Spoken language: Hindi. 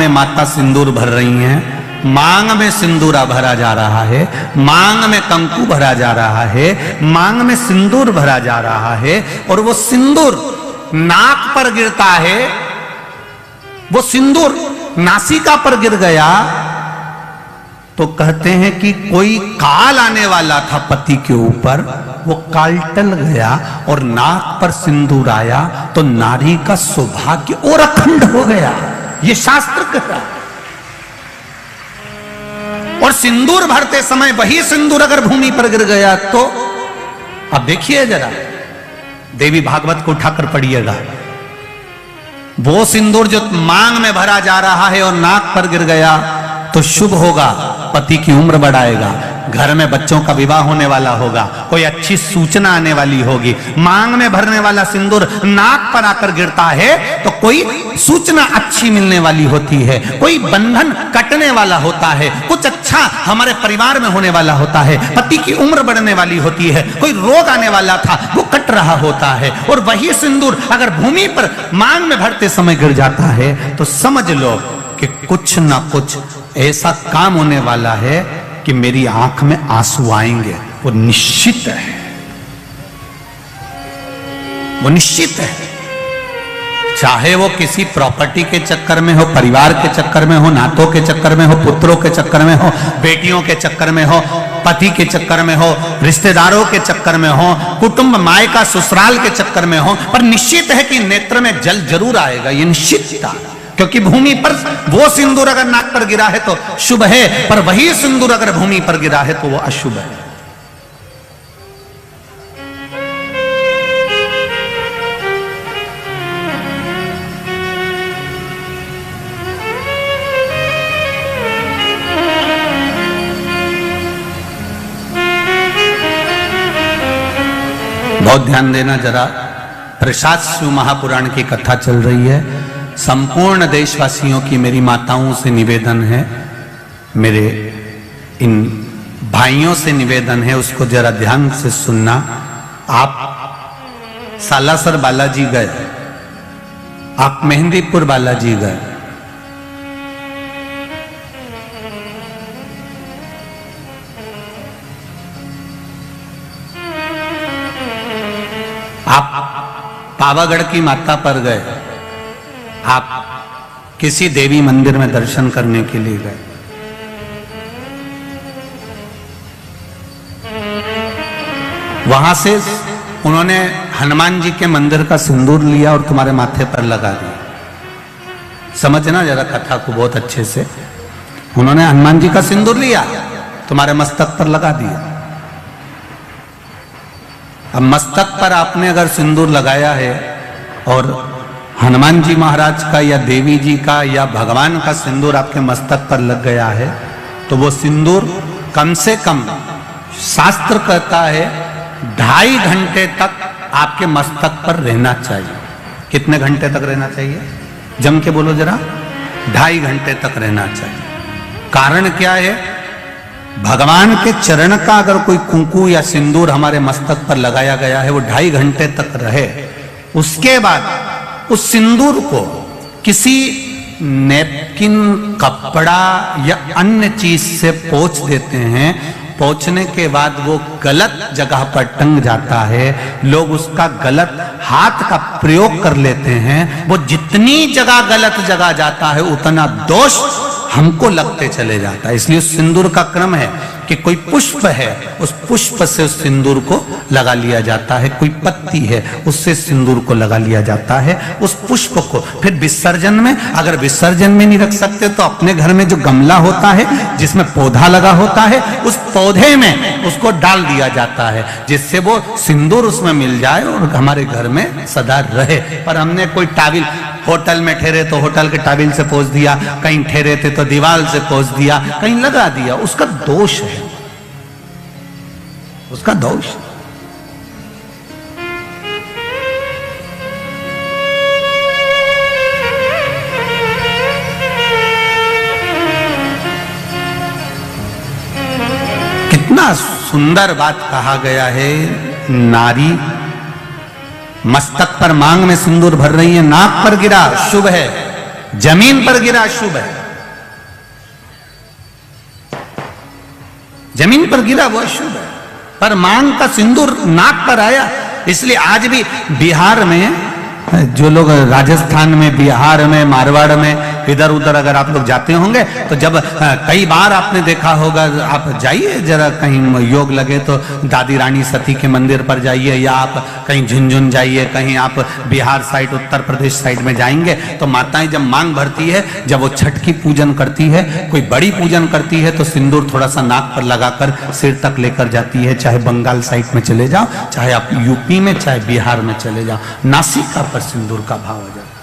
में माता सिंदूर भर रही हैं, मांग में सिंदूरा भरा जा रहा है, मांग में कंकु भरा जा रहा है, मांग में सिंदूर भरा जा रहा है, और वो सिंदूर नाक पर गिरता है, वो सिंदूर नासिका पर गिर गया तो कहते हैं कि कोई काल आने वाला था पति के ऊपर, वो काल टल गया और नाक पर सिंदूर आया तो नारी का सौभाग्य और अखंड हो गया, ये शास्त्र कहता है। और सिंदूर भरते समय वही सिंदूर अगर भूमि पर गिर गया तो अब देखिए जरा, देवी भागवत को उठाकर पढ़िएगा, वो सिंदूर जो मांग में भरा जा रहा है और नाक पर गिर गया तो शुभ होगा, पति की उम्र बढ़ाएगा, घर में बच्चों का विवाह होने वाला होगा, कोई अच्छी सूचना आने वाली होगी। मांग में भरने वाला सिंदूर नाक पर आकर गिरता है तो कोई सूचना अच्छी मिलने वाली होती है, कोई बंधन कटने वाला होता है, कुछ अच्छा हमारे परिवार में होने वाला होता है, पति की उम्र बढ़ने वाली होती है, कोई रोग आने वाला था वो कट रहा होता है। और वही सिंदूर अगर भूमि पर मांग में भरते समय गिर जाता है तो समझ लो कि कुछ ना कुछ ऐसा काम होने वाला है कि मेरी आंख में आंसू आएंगे, वो निश्चित है, वो निश्चित है। चाहे वो किसी प्रॉपर्टी के चक्कर में हो, परिवार के चक्कर में हो, नातों के चक्कर में हो, पुत्रों के चक्कर में हो, बेटियों के चक्कर में हो, पति के चक्कर में हो, रिश्तेदारों के चक्कर में हो, कुटुंब मायका ससुराल के चक्कर में हो, पर निश्चित है कि नेत्र में जल जरूर आएगा, ये निश्चितता। क्योंकि भूमि पर वो सिंदूर अगर नाक पर गिरा है तो शुभ है, पर वही सिंदूर अगर भूमि पर गिरा है तो वो अशुभ है। बहुत ध्यान देना जरा, प्रसाद शिव महापुराण की कथा चल रही है। संपूर्ण देशवासियों की मेरी माताओं से निवेदन है, मेरे इन भाइयों से निवेदन है, उसको जरा ध्यान से सुनना। आप सालासर बालाजी गए, आप मेहंदीपुर बालाजी गए, आप पावागढ़ की माता पर गए, आप किसी देवी मंदिर में दर्शन करने के लिए गए, वहां से उन्होंने हनुमान जी के मंदिर का सिंदूर लिया और तुम्हारे माथे पर लगा दिया। समझना जरा कथा को बहुत अच्छे से। उन्होंने हनुमान जी का सिंदूर लिया, तुम्हारे मस्तक पर लगा दिया। अब मस्तक पर आपने अगर सिंदूर लगाया है और हनुमान जी महाराज का या देवी जी का या भगवान का सिंदूर आपके मस्तक पर लग गया है तो वो सिंदूर कम से कम शास्त्र कहता है 2.5 घंटे तक आपके मस्तक पर रहना चाहिए। कितने घंटे तक रहना चाहिए? जम के बोलो जरा। 2.5 घंटे तक रहना चाहिए। कारण क्या है? भगवान के चरण का अगर कोई कुंकू या सिंदूर हमारे मस्तक पर लगाया गया है, वो 2.5 घंटे तक रहे, उसके बाद उस सिंदूर को किसी नैपकिन, कपड़ा या अन्य चीज से पोंछ देते हैं। पोंछने के बाद वो गलत जगह पर टंग जाता है, लोग उसका गलत हाथ का प्रयोग कर लेते हैं। वो जितनी जगह गलत जगह जाता है उतना दोष हमको लगते चले जाता है। इसलिए सिंदूर का क्रम है कि कोई पुष्प है, उस पुष्प से उस सिंदूर को लगा लिया जाता है, कोई पत्ती है उससे सिंदूर को लगा लिया जाता है, उस पुष्प को फिर विसर्जन में, अगर विसर्जन में नहीं रख सकते तो अपने घर में जो गमला होता है जिसमें पौधा लगा होता है, उस पौधे में उसको डाल दिया जाता है, जिससे वो सिंदूर उसमें मिल जाए और हमारे घर में सदा रहे। पर हमने कोई टाविल, होटल में ठहरे तो होटल के टाविल से पोंछ दिया, कहीं ठहरे थे तो दीवार से पोंछ दिया, कहीं लगा दिया, उसका दोष है, उसका दोष। कितना सुंदर बात कहा गया है। नारी मस्तक पर मांग में सिंदूर भर रही है, नाक पर गिरा शुभ है, जमीन पर गिरा शुभ है, जमीन पर गिरा वो अशुभ है, पर मांग का सिंदूर नाक पर आया। इसलिए आज भी बिहार में जो लोग राजस्थान में, बिहार में, मारवाड़ में इधर उधर अगर आप लोग जाते होंगे तो जब कई बार आपने देखा होगा, आप जाइए जरा कहीं योग लगे तो दादी रानी सती के मंदिर पर जाइए, या आप कहीं झुंझुन जाइए, कहीं आप बिहार साइड, उत्तर प्रदेश साइड में जाएंगे तो माताएं जब मांग भरती है, जब वो छठ की पूजन करती है, कोई बड़ी पूजन करती है, तो सिंदूर थोड़ा सा नाक पर लगाकर सिर तक लेकर जाती है। चाहे बंगाल साइड में चले जाओ, चाहे आप यूपी में, चाहे बिहार में चले जाओ, नासिका पर सिंदूर का भाव आ जाता है।